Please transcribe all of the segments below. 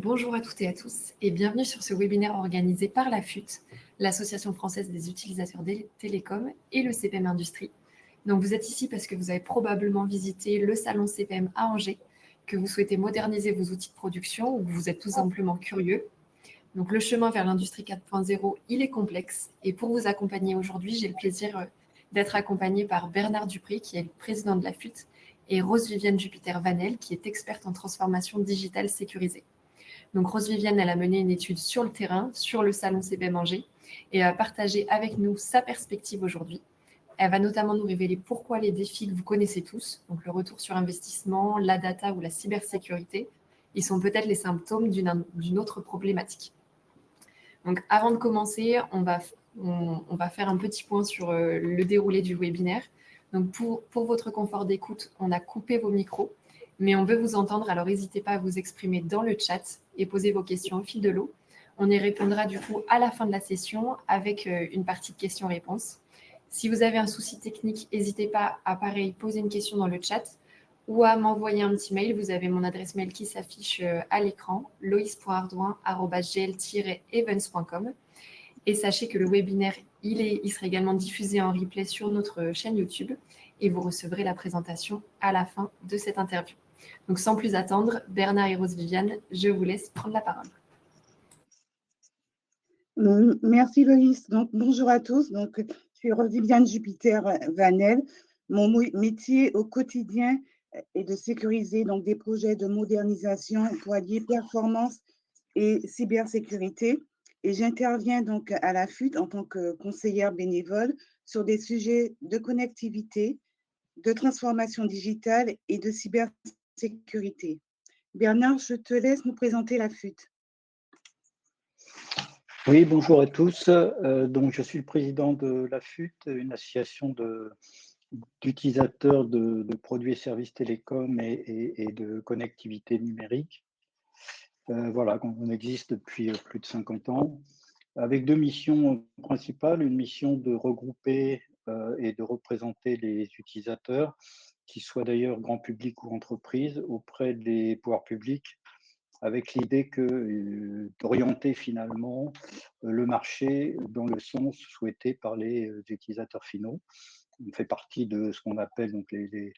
Bonjour à toutes et à tous et bienvenue sur ce webinaire organisé par la FUT, l'Association française des utilisateurs des télécoms et le CPM Industrie. Donc vous êtes ici parce que vous avez probablement visité le salon CPM à Angers, que vous souhaitez moderniser vos outils de production ou que vous êtes tout simplement curieux. Donc le chemin vers l'industrie 4.0, il est complexe et pour vous accompagner aujourd'hui, j'ai le plaisir d'être accompagnée par Bernard Dupré, qui est le président de la FUT, et Rose-Viviane Jupiter-Vanel, qui est experte en transformation digitale sécurisée. Donc Rose-Viviane, elle a mené une étude sur le terrain, sur le salon CPM Angers, et a partagé avec nous sa perspective aujourd'hui. Elle va notamment nous révéler pourquoi les défis que vous connaissez tous, donc le retour sur investissement, la data ou la cybersécurité, ils sont peut-être les symptômes d'une autre problématique. Donc avant de commencer, on va faire un petit point sur le déroulé du webinaire. Donc pour votre confort d'écoute, on a coupé vos micros, mais on veut vous entendre, alors n'hésitez pas à vous exprimer dans le chat et poser vos questions au fil de l'eau. On y répondra du coup à la fin de la session avec une partie de questions-réponses. Si vous avez un souci technique, n'hésitez pas à pareil poser une question dans le chat ou à m'envoyer un petit mail. Vous avez mon adresse mail qui s'affiche à l'écran, lois.ardouin@gl-events.com. Et sachez que le webinaire, il sera également diffusé en replay sur notre chaîne YouTube et vous recevrez la présentation à la fin de cette interview. Donc sans plus attendre, Bernard et Rose-Viviane, je vous laisse prendre la parole. Merci Loïs. Donc, bonjour à tous. Donc, je suis Rose-Viviane Jupiter-Vanel. Mon métier au quotidien est de sécuriser donc, des projets de modernisation pour allier performance et cybersécurité. Et j'interviens donc à la FUT en tant que conseillère bénévole sur des sujets de connectivité, de transformation digitale et de cybersécurité. Bernard, je te laisse nous présenter la FUT. Oui, bonjour à tous. Donc, je suis le président de la FUT, une association d'utilisateurs de produits et services télécoms et de connectivité numérique. Voilà, on existe depuis plus de 50 ans, avec deux missions principales. Une mission de regrouper et de représenter les utilisateurs, qu'ils soient d'ailleurs grand public ou entreprise, auprès des pouvoirs publics, avec l'idée d'orienter finalement le marché dans le sens souhaité par les utilisateurs finaux. On fait partie de ce qu'on appelle donc les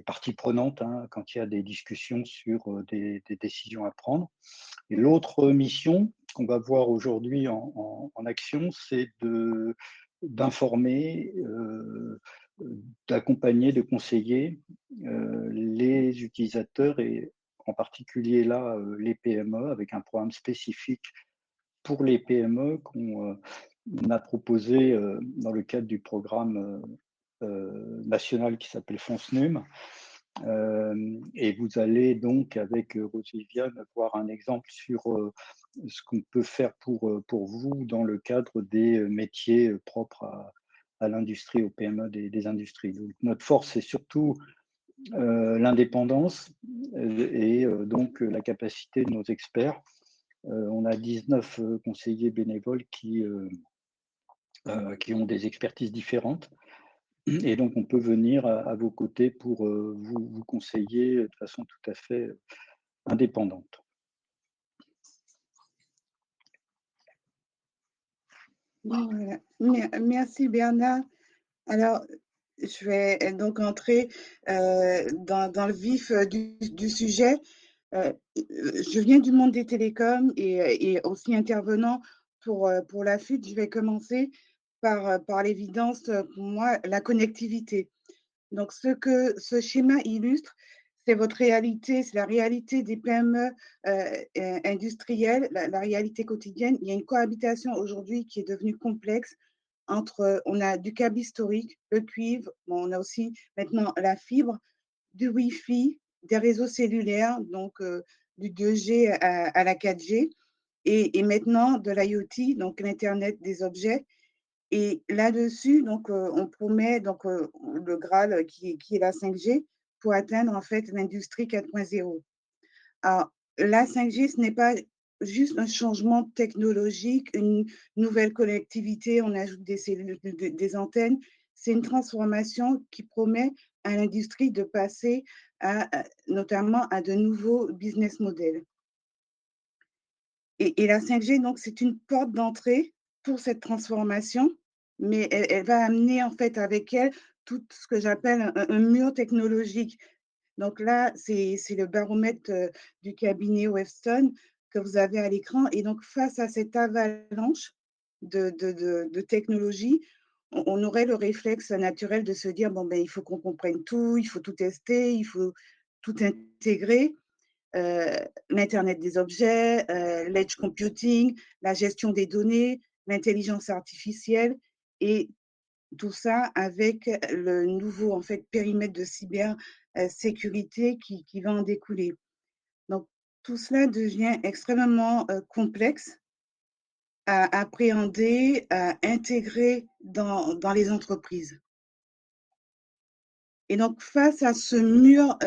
parties prenantes quand il y a des discussions sur des décisions à prendre. Et l'autre mission qu'on va voir aujourd'hui en action, c'est d'informer, d'accompagner, de conseiller les utilisateurs et en particulier là les PME avec un programme spécifique pour les PME qu'on a proposé dans le cadre du programme national qui s'appelle FONSNUM. Et vous allez donc avec Rose-Viviane voir un exemple sur ce qu'on peut faire pour vous dans le cadre des métiers propres à l'industrie, aux PME des industries. Donc, notre force, c'est surtout l'indépendance et donc la capacité de nos experts. On a 19 conseillers bénévoles qui ont des expertises différentes. Et donc, on peut venir à vos côtés pour vous conseiller de façon tout à fait indépendante. Voilà. Merci Bernard. Alors, je vais donc entrer dans le vif du sujet. Je viens du monde des télécoms et aussi intervenant pour la FUT. Je vais commencer par l'évidence, pour moi, la connectivité. Donc, ce que ce schéma illustre, c'est votre réalité, c'est la réalité des PME industrielles, la réalité quotidienne. Il y a une cohabitation aujourd'hui qui est devenue complexe entre, on a du câble historique, le cuivre, bon, on a aussi maintenant la fibre, du Wi-Fi, des réseaux cellulaires, donc du 2G à la 4G, et maintenant de l'IoT, donc l'Internet des objets. Et là-dessus, donc, on promet donc, le Graal qui est la 5G pour atteindre en fait l'industrie 4.0. Alors, la 5G, ce n'est pas juste un changement technologique, une nouvelle connectivité, on ajoute des cellules, des antennes. C'est une transformation qui promet à l'industrie de passer notamment à de nouveaux business models. Et la 5G, donc, c'est une porte d'entrée pour cette transformation, mais elle va amener, en fait, avec elle, tout ce que j'appelle un mur technologique. Donc là, c'est le baromètre, du cabinet Weston que vous avez à l'écran et donc face à cette avalanche de technologies, on aurait le réflexe naturel de se dire: «Bon, ben, il faut qu'on comprenne tout, il faut tout tester, il faut tout intégrer». Heu, L'internet des objets, l'edge computing, la gestion des données, l'intelligence artificielle et tout ça avec le nouveau, en fait, périmètre de cyber, sécurité qui va en découler. Donc tout cela devient extrêmement, complexe à appréhender, à intégrer dans les entreprises. Et donc face à ce mur,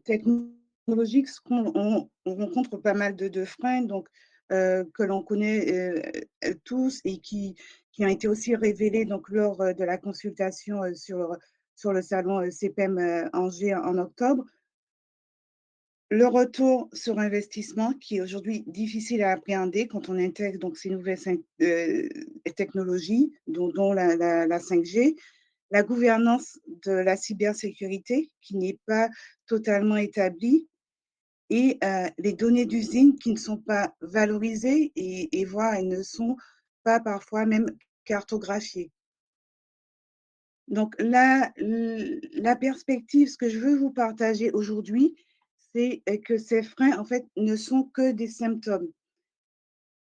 technologique, ce qu'on rencontre pas mal de freins donc que l'on connaît, tous et qui ont été aussi révélés donc lors, de la consultation, sur le salon, CPEM, Angers en octobre. Le retour sur investissement qui est aujourd'hui difficile à appréhender quand on intègre donc ces nouvelles technologies dont la 5G. La gouvernance de la cybersécurité qui n'est pas totalement établie et les données d'usine qui ne sont pas valorisées et voire elles ne sont pas parfois même cartographiées. Donc là, la perspective, ce que je veux vous partager aujourd'hui, c'est, que ces freins, en fait, ne sont que des symptômes.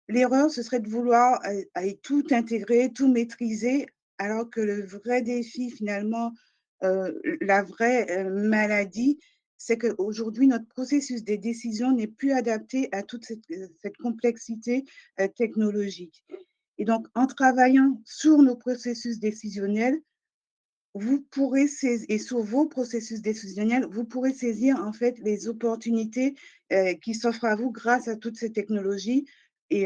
L'erreur, ce serait de vouloir, tout intégrer, tout maîtriser, alors que le vrai défi finalement, la vraie, maladie, c'est qu'aujourd'hui notre processus des décisions n'est plus adapté à toute cette complexité, technologique. Et donc en travaillant sur nos processus décisionnels, vous pourrez saisir et sur vos processus décisionnels, vous pourrez saisir en fait les opportunités, qui s'offrent à vous grâce à toutes ces technologies et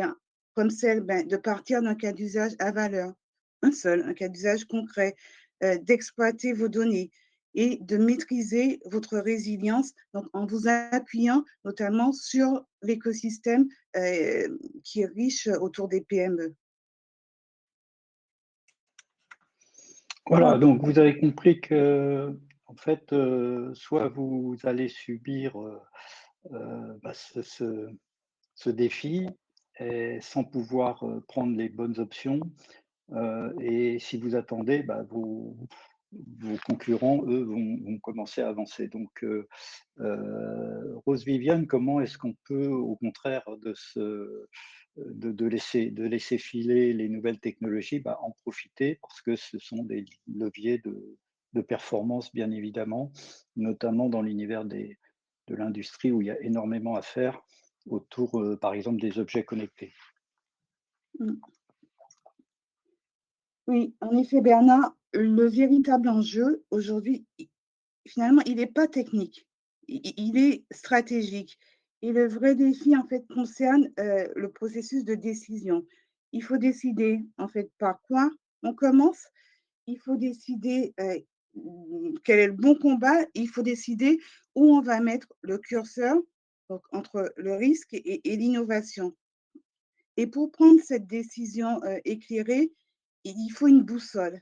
comme celle, ben, de partir d'un cas d'usage à valeur, un seul, un cas d'usage concret, d'exploiter vos données et de maîtriser votre résilience, donc en vous appuyant notamment sur l'écosystème, qui est riche autour des PME. Voilà, donc vous avez compris que, en fait, soit vous allez subir, bah, ce défi et sans pouvoir, prendre les bonnes options, et si vous attendez, bah, vos concurrents, eux, vont commencer à avancer. Donc, Rose Viviane, comment est-ce qu'on peut, au contraire de laisser filer les nouvelles technologies, bah, en profiter parce que ce sont des leviers de performance, bien évidemment, notamment dans l'univers de l'industrie où il y a énormément à faire autour, par exemple, des objets connectés. Mmh. Oui, en effet, Bernard, le véritable enjeu aujourd'hui, finalement, il n'est pas technique, il est stratégique. Et le vrai défi, en fait, concerne le processus de décision. Il faut décider, en fait, par quoi on commence. Il faut décider quel est le bon combat. Il faut décider où on va mettre le curseur, donc entre le risque et l'innovation. Et pour prendre cette décision éclairée, il faut une boussole.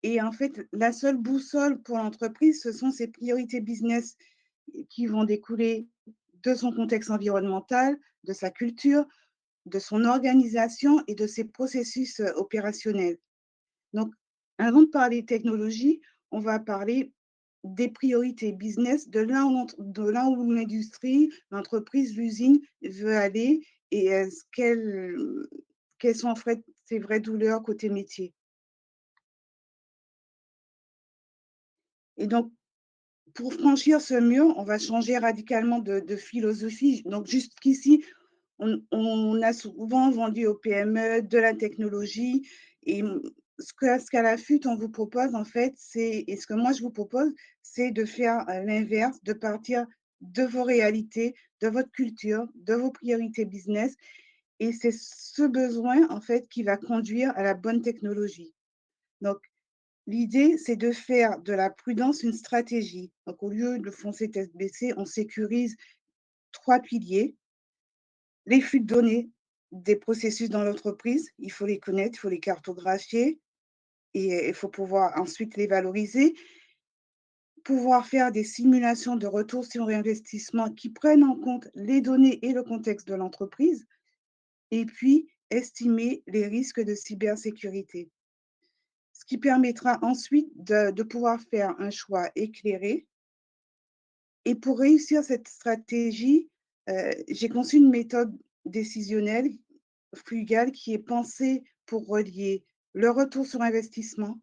Et en fait, la seule boussole pour l'entreprise, ce sont ses priorités business qui vont découler de son contexte environnemental, de sa culture, de son organisation et de ses processus, opérationnels. Donc, avant de parler technologie, on va parler des priorités business, de là où l'industrie, l'entreprise, l'usine veut aller et ce quelles sont en fait ses vraies douleurs côté métier. Et donc pour franchir ce mur, on va changer radicalement de philosophie. Donc jusqu'ici, on a souvent vendu aux PME de la technologie et ce qu'à la FUT, on vous propose en fait, et ce que moi je vous propose, c'est de faire, l'inverse, de partir de vos réalités, de votre culture, de vos priorités business et c'est ce besoin en fait qui va conduire à la bonne technologie. Donc l'idée, c'est de faire de la prudence une stratégie. Donc, au lieu de foncer tête baissée, on sécurise 3 piliers, les flux de données. des processus dans l'entreprise. Il faut les connaître, il faut les cartographier et il faut pouvoir ensuite les valoriser, pouvoir faire des simulations de retour sur investissement qui prennent en compte les données et le contexte de l'entreprise et puis estimer les risques de cybersécurité. Ce qui permettra ensuite de pouvoir faire un choix éclairé. Et pour réussir cette stratégie, j'ai conçu une méthode décisionnelle frugale qui est pensée pour relier le retour sur investissement,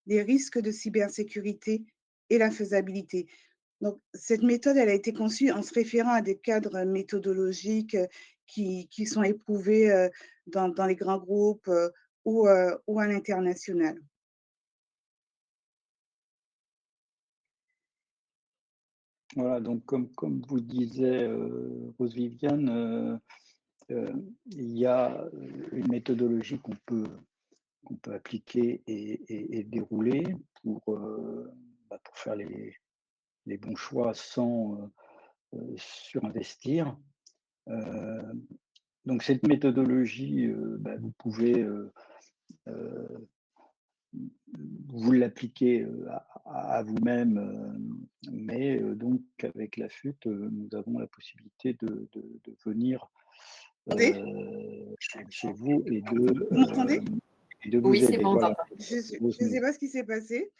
les risques de cybersécurité et la faisabilité. Donc, cette méthode, elle a été conçue en se référant à des cadres méthodologiques qui sont éprouvés dans les grands groupes ou à l'international. Voilà, donc comme vous disait Rose Viviane, il y a une méthodologie qu'on peut appliquer et dérouler pour faire les bons choix sans surinvestir. Donc cette méthodologie, vous pouvez vous l'appliquer à vous-même, mais donc avec la FUT, nous avons la possibilité de venir Entendez? chez vous Vous m'entendez? et de Oui, vous c'est aider. bon, on Voilà, t'entend. Je ne sais pas ce qui s'est passé.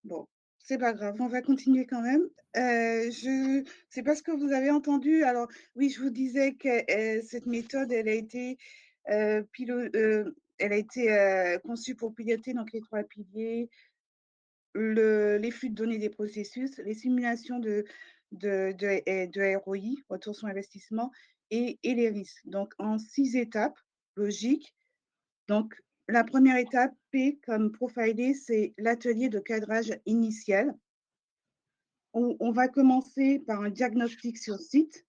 Bon, c'est pas grave, on va continuer quand même. Je sais pas ce que vous avez entendu. Alors oui, je vous disais que, cette méthode, elle a été, conçue pour piloter donc les 3 piliers, les flux de données des processus, les simulations de ROI, retour sur investissement et les risques. Donc en 6 étapes logiques. Donc la première étape, P comme profiler, c'est l'atelier de cadrage initial. On va commencer par un diagnostic sur site,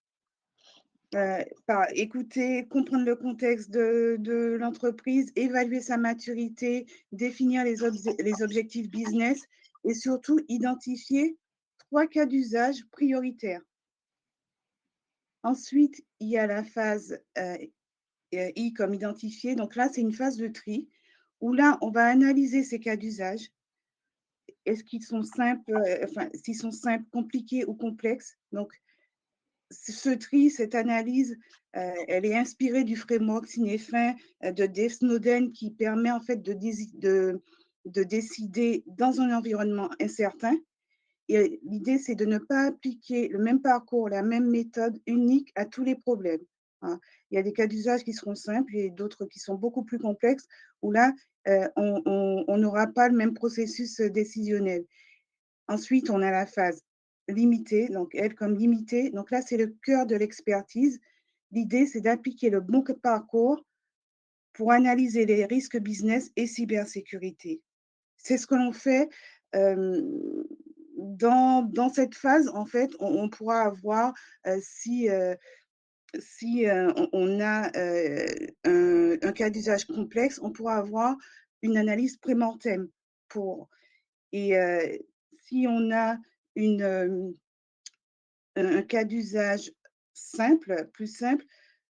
par écouter, comprendre le contexte de l'entreprise, évaluer sa maturité, définir les objectifs business et surtout identifier 3 cas d'usage prioritaires. Ensuite, il y a la phase, I comme identifier. Donc là, c'est une phase de tri où là, on va analyser ces cas d'usage. Est-ce qu'ils sont simples, s'ils sont simples, compliqués ou complexes? Donc ce tri, cette analyse, elle est inspirée du framework Cinefin de Dave Snowden qui permet en fait de décider dans un environnement incertain. Et l'idée, c'est de ne pas appliquer le même parcours, la même méthode unique à tous les problèmes, hein. Il y a des cas d'usage qui seront simples et d'autres qui sont beaucoup plus complexes, où là, on n'aura pas le même processus décisionnel. Ensuite, on a la phase limitée, donc elle comme limitée. Donc là, c'est le cœur de l'expertise. L'idée, c'est d'appliquer le bon parcours pour analyser les risques business et cybersécurité. C'est ce que l'on fait dans cette phase. En fait, on pourra avoir, si on a un cas d'usage complexe, on pourra avoir une analyse pré-mortem pour. Et si on a une, un cas d'usage simple, plus simple,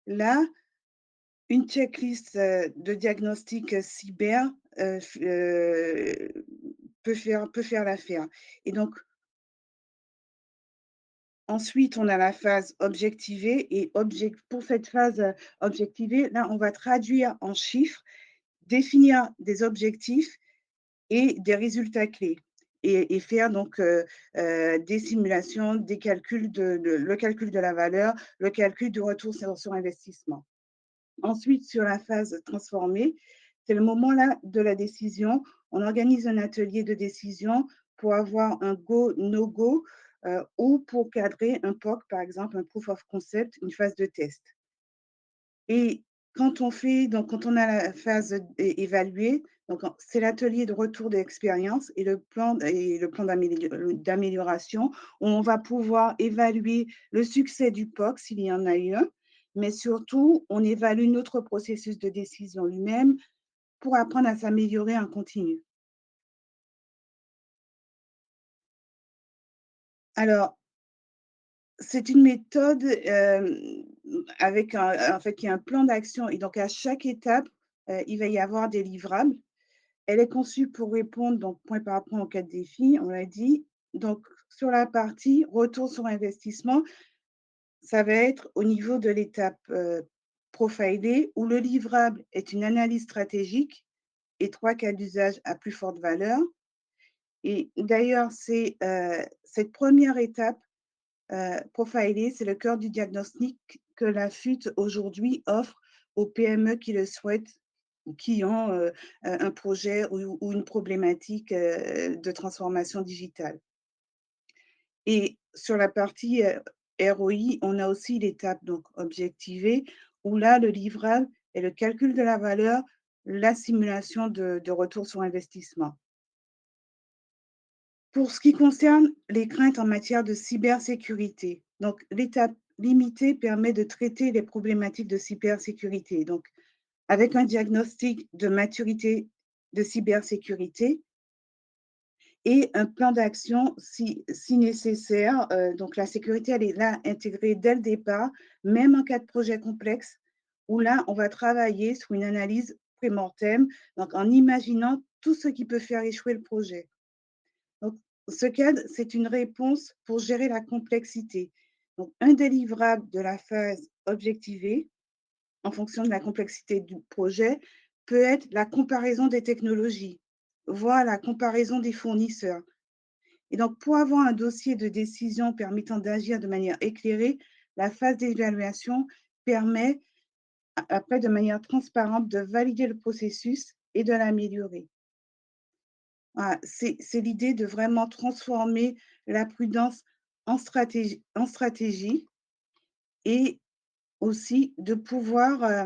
là, une checklist de diagnostic cyber peut faire l'affaire. Et donc, ensuite, on a la phase objectivée. Et pour cette phase objectivée, là, on va traduire en chiffres, définir des objectifs et des résultats clés et faire donc des simulations, des calculs le calcul de la valeur, le calcul du retour sur investissement. Ensuite, sur la phase transformée, c'est le moment là de la décision. On organise un atelier de décision pour avoir un go, no go ou pour cadrer un POC, par exemple, un proof of concept, une phase de test. Et quand on a la phase évaluée, donc c'est l'atelier de retour d'expérience et le plan d'amélioration où on va pouvoir évaluer le succès du POC s'il y en a eu un, mais surtout on évalue notre processus de décision lui-même pour apprendre à s'améliorer en continu. Alors, c'est une méthode avec en fait, il y a un plan d'action et donc à chaque étape, il va y avoir des livrables. Elle est conçue pour répondre donc point par point aux 4 défis, on l'a dit. Donc sur la partie retour sur investissement, ça va être au niveau de l'étape, profilée où le livrable est une analyse stratégique et 3 cas d'usage à plus forte valeur et d'ailleurs c'est, cette première étape profiler, c'est le cœur du diagnostic que la FUT aujourd'hui offre aux PME qui le souhaitent ou qui ont, un projet ou une problématique, de transformation digitale. Et sur la partie, ROI, on a aussi l'étape donc objectivée, où là, le livrable est le calcul de la valeur, la simulation de retour sur investissement. Pour ce qui concerne les craintes en matière de cybersécurité, donc l'étape limitée permet de traiter les problématiques de cybersécurité. Donc, avec un diagnostic de maturité de cybersécurité et un plan d'action si nécessaire. Donc, la sécurité, elle est là intégrée dès le départ, même en cas de projet complexe, où là, on va travailler sur une analyse pré-mortem, donc en imaginant tout ce qui peut faire échouer le projet. Donc, ce cadre, c'est une réponse pour gérer la complexité. Donc, un délivrable de la phase objectivée, en fonction de la complexité du projet, peut être la comparaison des technologies, voire la comparaison des fournisseurs. Et donc, pour avoir un dossier de décision permettant d'agir de manière éclairée, la phase d'évaluation permet, après, de manière transparente, de valider le processus et de l'améliorer. Voilà, c'est l'idée de vraiment transformer la prudence en stratégie et aussi de pouvoir,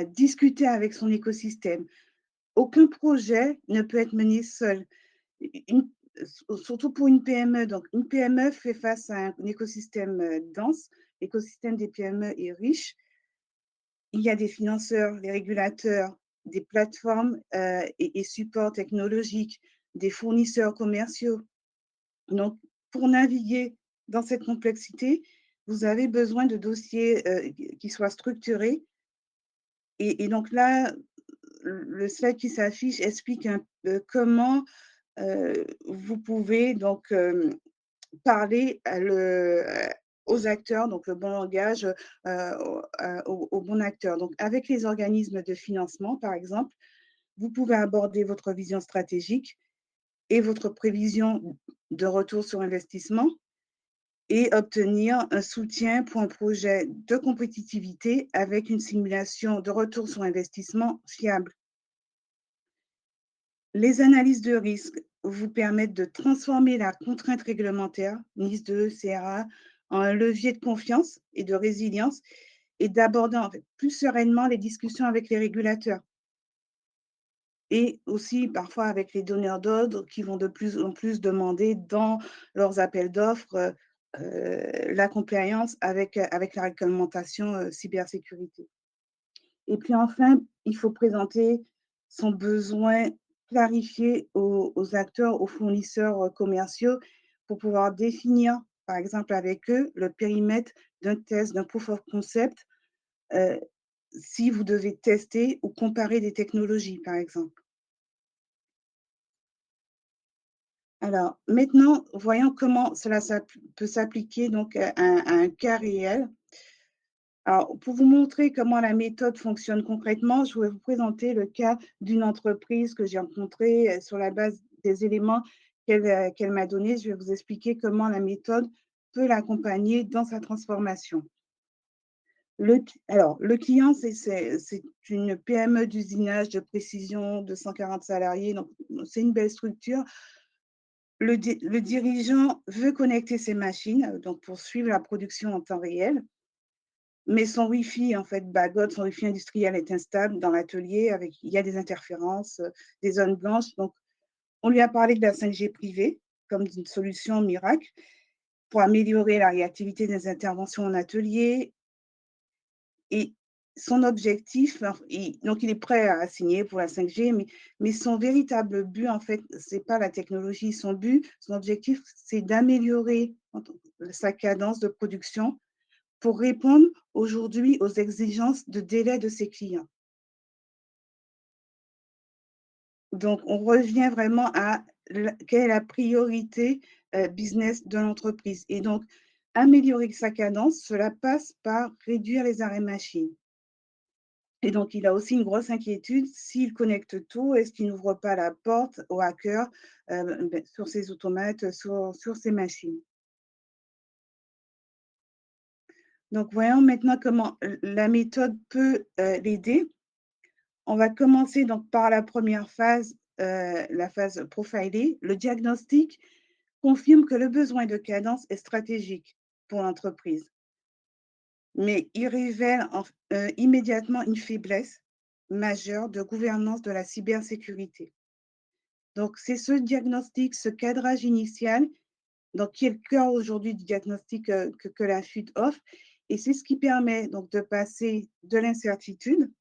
discuter avec son écosystème. Aucun projet ne peut être mené seul. Une surtout pour une PME. Donc une PME fait face à un écosystème, dense. L'écosystème des PME est riche. Il y a des financeurs, les régulateurs, des plateformes, et supports technologiques, des fournisseurs commerciaux. Donc, pour naviguer dans cette complexité, vous avez besoin de dossiers, qui soient structurés et donc là, le slide qui s'affiche explique un peu comment, vous pouvez donc, parler aux acteurs, donc le bon langage, aux bons acteurs. Donc avec les organismes de financement, par exemple, vous pouvez aborder votre vision stratégique et votre prévision de retour sur investissement et obtenir un soutien pour un projet de compétitivité avec une simulation de retour sur investissement fiable. Les analyses de risque vous permettent de transformer la contrainte réglementaire, NIS2, CRA, en un levier de confiance et de résilience et d'aborder en fait plus sereinement les discussions avec les régulateurs et aussi parfois avec les donneurs d'ordre qui vont de plus en plus demander dans leurs appels d'offres, la compliance avec la réglementation, cybersécurité. Et puis enfin, il faut présenter son besoin clarifié aux acteurs, aux fournisseurs, commerciaux pour pouvoir définir, par exemple avec eux, le périmètre d'un test, d'un proof of concept, heu, si vous devez tester ou comparer des technologies, par exemple. Alors maintenant, voyons comment cela peut s'appliquer donc à un cas réel. Alors, pour vous montrer comment la méthode fonctionne concrètement, je vais vous présenter le cas d'une entreprise que j'ai rencontrée sur la base des éléments qu'elle m'a donnés. Je vais vous expliquer comment la méthode peut l'accompagner dans sa transformation. Alors, le client, c'est une PME d'usinage de précision de 140 salariés, donc c'est une belle structure. Le dirigeant veut connecter ses machines, donc pour suivre la production en temps réel. Mais son Wi-Fi, en fait, bagote, son Wi-Fi industriel est instable dans l'atelier il y a des interférences, des zones blanches. Donc, on lui a parlé de la 5G privée comme d'une solution miracle pour améliorer la réactivité des interventions en atelier et son objectif, donc il est prêt à signer pour la 5G, mais son véritable but, en fait, c'est pas la technologie. Son objectif, c'est d'améliorer sa cadence de production pour répondre aujourd'hui aux exigences de délai de ses clients. Donc, on revient vraiment à quelle est la priorité business de l'entreprise. Et donc, améliorer sa cadence, cela passe par réduire les arrêts machines. Et donc, il a aussi une grosse inquiétude, s'il connecte tout, est-ce qu'il n'ouvre pas la porte aux hackers sur ses automates, sur ses machines. Donc, voyons maintenant comment la méthode peut l'aider. On va commencer donc par la première phase, la phase profiler. Le diagnostic confirme que le besoin de cadence est stratégique pour l'entreprise, mais il révèle immédiatement une faiblesse majeure de gouvernance de la cybersécurité. Donc, c'est ce diagnostic, ce cadrage initial, donc qui est le cœur aujourd'hui du diagnostic que la FUT offre, et c'est ce qui permet donc de passer de l'incertitude,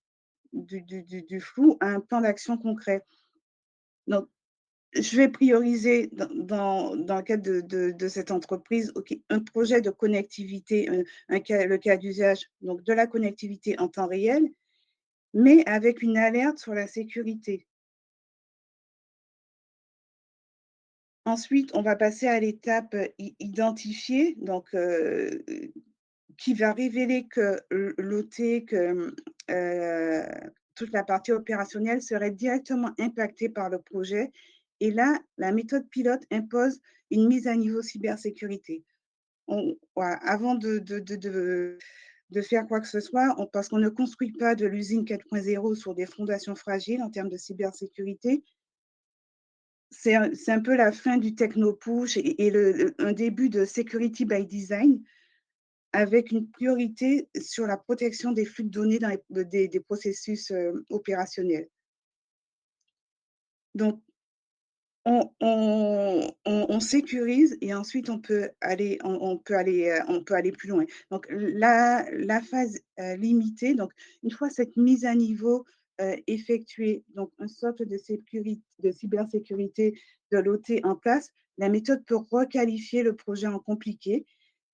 du flou à un plan d'action concret. Donc, je vais prioriser dans le cadre de cette entreprise, OK, un projet de connectivité, le cas d'usage, donc de la connectivité en temps réel, mais avec une alerte sur la sécurité. Ensuite, on va passer à l'étape identifier, donc qui va révéler que l'OT, que toute la partie opérationnelle serait directement impactée par le projet. Et là, la méthode pilote impose une mise à niveau cybersécurité. Voilà, avant de faire quoi que ce soit, parce qu'on ne construit pas de l'usine 4.0 sur des fondations fragiles en termes de cybersécurité, c'est un peu la fin du techno-push et un début de security by design, avec une priorité sur la protection des flux de données dans des processus opérationnels. Donc, on sécurise et ensuite on peut aller plus loin. Donc, la phase limitée, donc une fois cette mise à niveau effectuée, donc un socle de cybersécurité de l'OT en place, la méthode peut requalifier le projet en compliqué,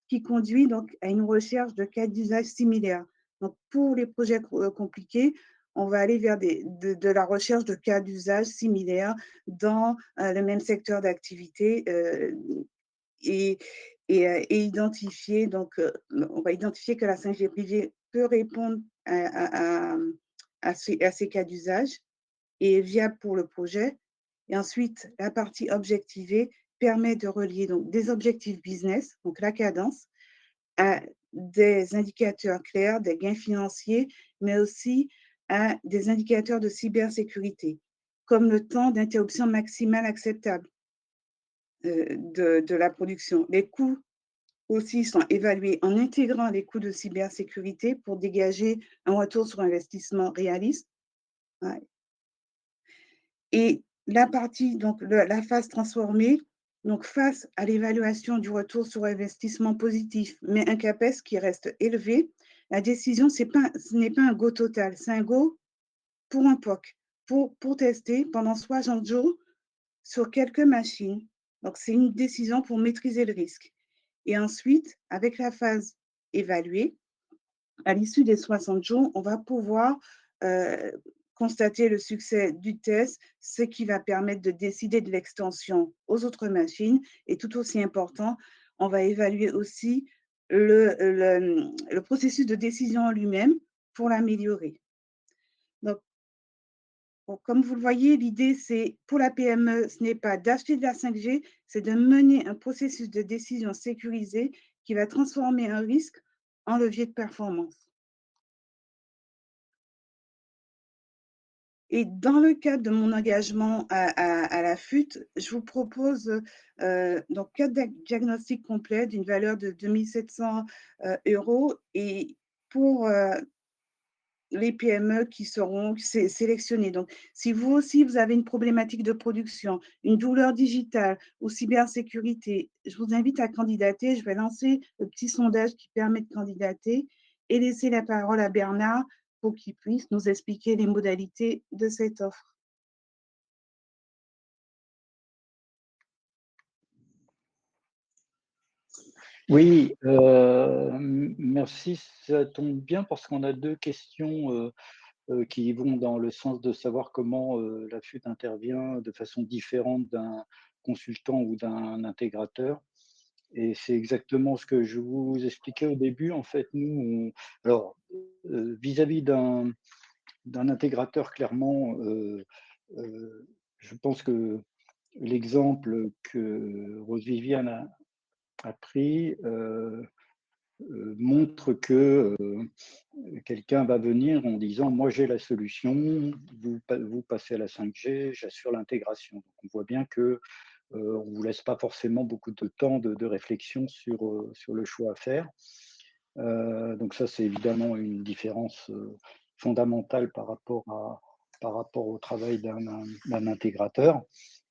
qui conduit donc à une recherche de cas d'usage similaires. Donc, pour les projets compliqués, on va aller vers de la recherche de cas d'usage similaires dans le même secteur d'activité et, et identifier, donc, on va identifier que la 5G privée peut répondre à ces cas d'usage et est viable pour le projet. Et ensuite, la partie objectivée permet de relier donc, des objectifs business, donc la cadence, à des indicateurs clairs, des gains financiers, mais aussi à des indicateurs de cybersécurité, comme le temps d'interruption maximale acceptable de la production. Les coûts aussi sont évalués en intégrant les coûts de cybersécurité pour dégager un retour sur investissement réaliste. Ouais. Et la partie, donc la phase transformée, donc face à l'évaluation du retour sur investissement positif, mais un CAPEX qui reste élevé, la décision, ce n'est pas un go total, c'est un go pour un POC, pour tester pendant 60 jours sur quelques machines. Donc, c'est une décision pour maîtriser le risque. Et ensuite, avec la phase évaluée, à l'issue des 60 jours, on va pouvoir constater le succès du test, ce qui va permettre de décider de l'extension aux autres machines. Et tout aussi important, on va évaluer aussi le processus de décision en lui-même pour l'améliorer. Donc, bon, comme vous le voyez, l'idée, c'est pour la PME, ce n'est pas d'acheter de la 5G, c'est de mener un processus de décision sécurisé qui va transformer un risque en levier de performance. Et dans le cadre de mon engagement à la FUT, je vous propose donc 4 diagnostics complets d'une valeur de 2 700 € et pour les PME qui seront sélectionnées. Donc, si vous aussi, vous avez une problématique de production, une douleur digitale ou cybersécurité, je vous invite à candidater. Je vais lancer le petit sondage qui permet de candidater et laisser la parole à Bernard pour qu'il puisse nous expliquer les modalités de cette offre. Oui, merci. Ça tombe bien parce qu'on a deux questions qui vont dans le sens de savoir comment la FUT intervient de façon différente d'un consultant ou d'un intégrateur. Et c'est exactement ce que je vous expliquais au début. En fait, nous, alors, vis-à-vis d'un intégrateur, clairement, je pense que l'exemple que Rose Viviane a pris montre que quelqu'un va venir en disant: «Moi, j'ai la solution, vous passez à la 5G, j'assure l'intégration». Donc on voit bien que on ne vous laisse pas forcément beaucoup de temps de réflexion sur le choix à faire. Donc ça, c'est évidemment une différence fondamentale par rapport au travail d'un intégrateur.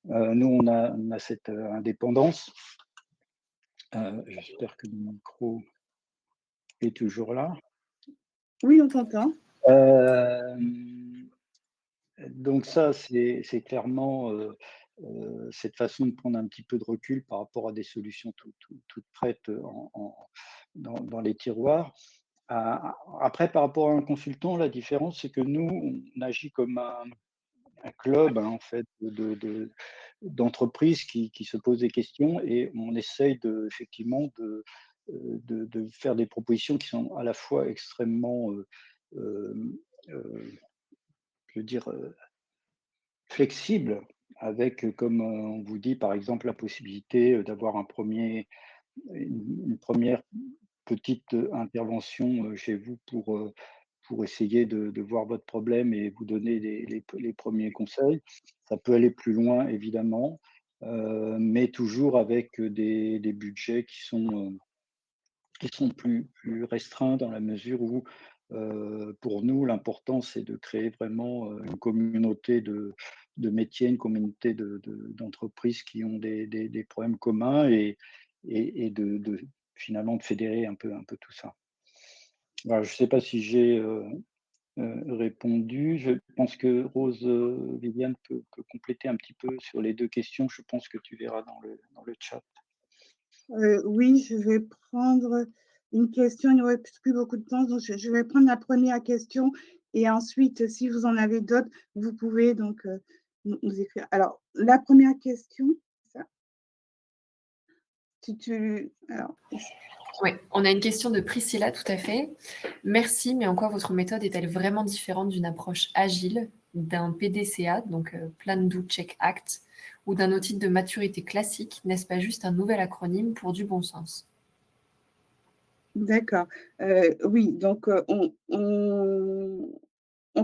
Nous, on a cette indépendance. J'espère que le micro est toujours là. Oui, on t'entend. Donc ça, c'est clairement cette façon de prendre un petit peu de recul par rapport à des solutions toutes prêtes dans les tiroirs. Après, par rapport à un consultant, la différence, c'est que nous, on agit comme un club, hein, en fait, d'entreprises qui se posent des questions et on essaye effectivement de faire des propositions qui sont à la fois extrêmement, euh, euh, je veux dire, flexibles, avec, comme on vous dit, par exemple, la possibilité d'avoir une première petite intervention chez vous pour essayer de voir votre problème et vous donner les premiers conseils. Ça peut aller plus loin, évidemment, mais toujours avec des budgets qui sont plus restreints dans la mesure où, pour nous, l'important, c'est de créer vraiment une communauté de métiers, une communauté d'entreprises qui ont des problèmes communs et finalement de fédérer un peu tout ça. Voilà, je ne sais pas si j'ai répondu. Je pense que Rose Viviane peut compléter un petit peu sur les deux questions. Je pense que tu verras dans le chat. Oui, je vais prendre une question. Il ne reste plus beaucoup de temps, donc je vais prendre la première question et ensuite, si vous en avez d'autres, vous pouvez donc nous écrire. Alors, la première question, ça, alors, Oui, on a une question de Priscilla, tout à fait. Merci, mais en quoi votre méthode est-elle vraiment différente d'une approche agile, d'un PDCA, donc Plan Do Check Act, ou d'un audit de maturité classique? N'est-ce pas juste un nouvel acronyme pour du bon sens? d'accord. Oui, donc on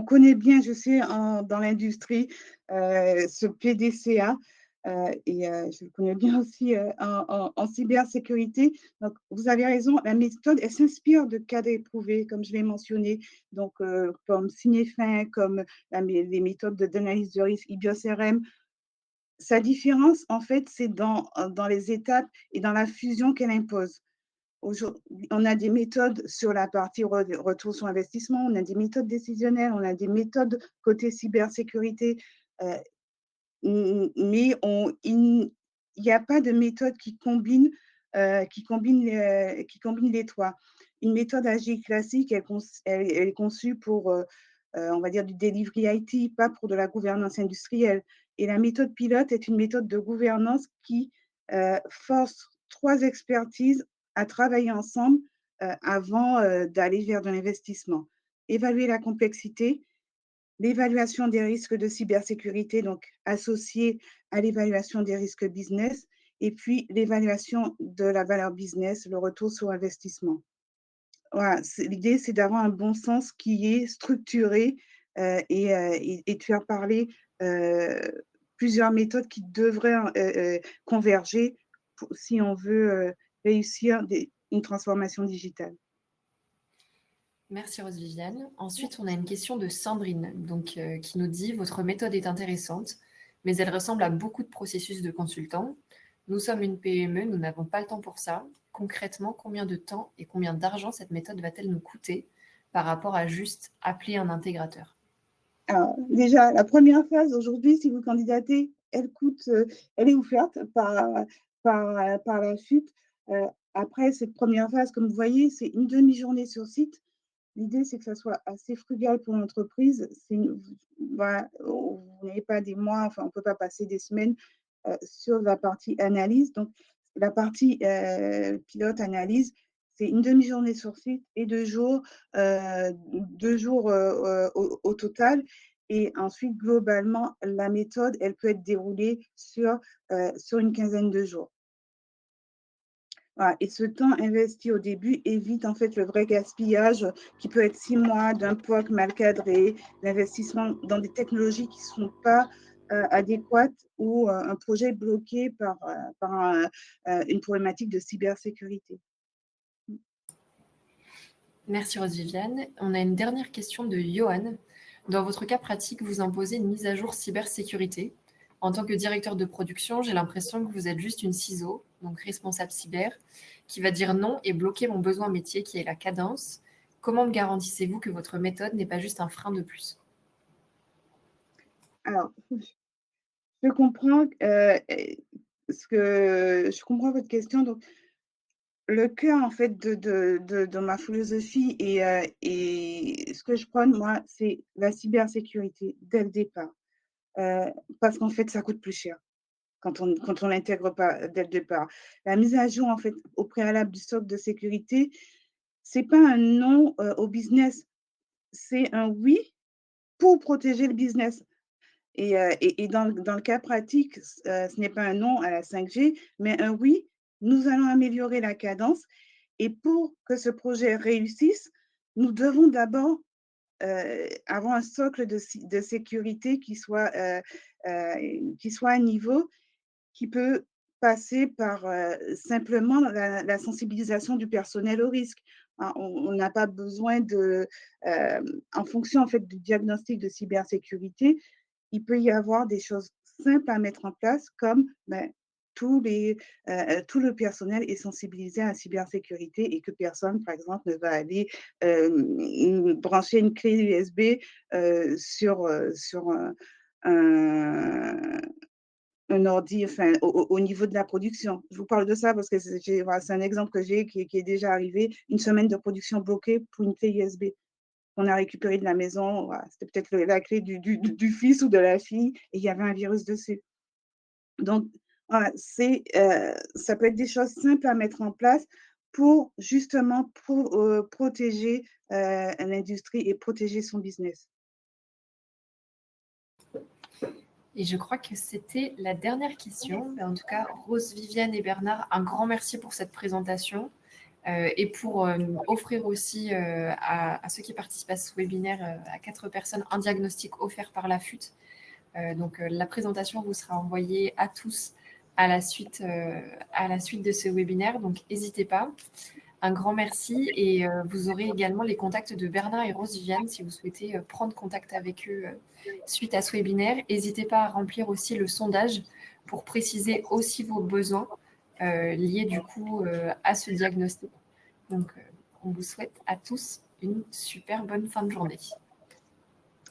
connaît bien, je sais, dans l'industrie, ce PDCA, et je le connais bien aussi en cybersécurité. Donc, vous avez raison, la méthode, elle s'inspire de cadres éprouvés, comme je l'ai mentionné, donc comme Cinefin, comme les méthodes d'analyse de risque IBIOS-RM. Sa différence, en fait, c'est dans les étapes et dans la fusion qu'elle impose. Aujourd'hui, on a des méthodes sur la partie retour sur investissement, on a des méthodes décisionnelles, on a des méthodes côté cybersécurité, euh, mais il n'y a pas de méthode qui combine les trois. Une méthode agile classique, elle est conçue pour, on va dire, du delivery IT, pas pour de la gouvernance industrielle. Et la méthode pilote est une méthode de gouvernance qui force trois expertises à travailler ensemble avant d'aller vers de l'investissement. Évaluer la complexité, l'évaluation des risques de cybersécurité, donc associée à l'évaluation des risques business, et puis l'évaluation de la valeur business, le retour sur investissement. Voilà, l'idée, c'est d'avoir un bon sens qui est structuré et de faire parler euh, plusieurs méthodes qui devraient converger si on veut réussir une transformation digitale. Merci Rose Viviane. Ensuite, on a une question de Sandrine, donc, qui nous dit: votre méthode est intéressante, mais elle ressemble à beaucoup de processus de consultants. Nous sommes une PME, nous n'avons pas le temps pour ça. Concrètement, combien de temps et combien d'argent cette méthode va-t-elle nous coûter? par rapport à juste appeler un intégrateur? Alors, déjà, la première phase aujourd'hui, si vous candidatez, elle est offerte par la FUT. Après cette première phase, comme vous voyez, c'est une demi-journée sur site. L'idée, c'est que ça soit assez frugal pour l'entreprise. Voilà, vous n'avez pas des mois, enfin, on ne peut pas passer des semaines sur la partie analyse. Donc, la partie pilote analyse, c'est une demi-journée sur site et 2 jours, 2 jours au total. Et ensuite, globalement, la méthode, elle peut être déroulée sur une quinzaine de jours. Voilà, et ce temps investi au début évite en fait le vrai gaspillage qui peut être 6 mois d'un POC mal cadré, l'investissement dans des technologies qui ne sont pas adéquates ou un projet bloqué par une problématique de cybersécurité. Merci Rose-Viviane. On a une dernière question de Johan. Dans votre cas pratique, vous imposez une mise à jour cybersécurité. En tant que directeur de production, j'ai l'impression que vous êtes juste une CISO, donc responsable cyber, qui va dire non et bloquer mon besoin métier qui est la cadence. Comment me garantissez-vous que votre méthode n'est pas juste un frein de plus? Alors, je comprends je comprends votre question. Donc, le cœur en fait de ma philosophie et ce que je prône moi, c'est la cybersécurité dès le départ. Parce qu'en fait, ça coûte plus cher quand on l'intègre pas dès le départ. La mise à jour en fait au préalable du socle de sécurité, c'est pas un non, au business, c'est un oui pour protéger le business. Et dans le cas pratique, ce n'est pas un non à la 5G, mais un oui, nous allons améliorer la cadence et pour que ce projet réussisse, nous devons d'abord, avoir un socle de sécurité qui soit à niveau, qui peut passer par, simplement la sensibilisation du personnel au risque. Hein, on n'a pas besoin en fonction en fait du diagnostic de cybersécurité, il peut y avoir des choses simples à mettre en place comme, tout le personnel est sensibilisé à la cybersécurité et que personne, par exemple, ne va aller, brancher une clé USB, sur un un ordi, enfin, au niveau de la production. Je vous parle de ça parce que voilà, c'est un exemple que j'ai qui est déjà arrivé, une semaine de production bloquée pour une clé USB qu'on a récupérée de la maison. Voilà, c'était peut-être la clé du fils ou de la fille et il y avait un virus dessus. Donc, voilà, ça peut être des choses simples à mettre en place pour justement protéger l'industrie et protéger son business. Et je crois que c'était la dernière question. En tout cas, Rose, Viviane et Bernard, un grand merci pour cette présentation et pour offrir aussi à ceux qui participent à ce webinaire, à 4 personnes, un diagnostic offert par la FUT. Donc, la présentation vous sera envoyée à tous à la suite de ce webinaire. Donc, n'hésitez pas. Un grand merci et vous aurez également les contacts de Bernard et Rose Viviane si vous souhaitez prendre contact avec eux suite à ce webinaire. N'hésitez pas à remplir aussi le sondage pour préciser aussi vos besoins liés du coup à ce diagnostic. Donc, on vous souhaite à tous une super bonne fin de journée.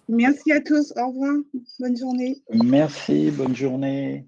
Merci à tous. Au revoir. Bonne journée. Merci, bonne journée.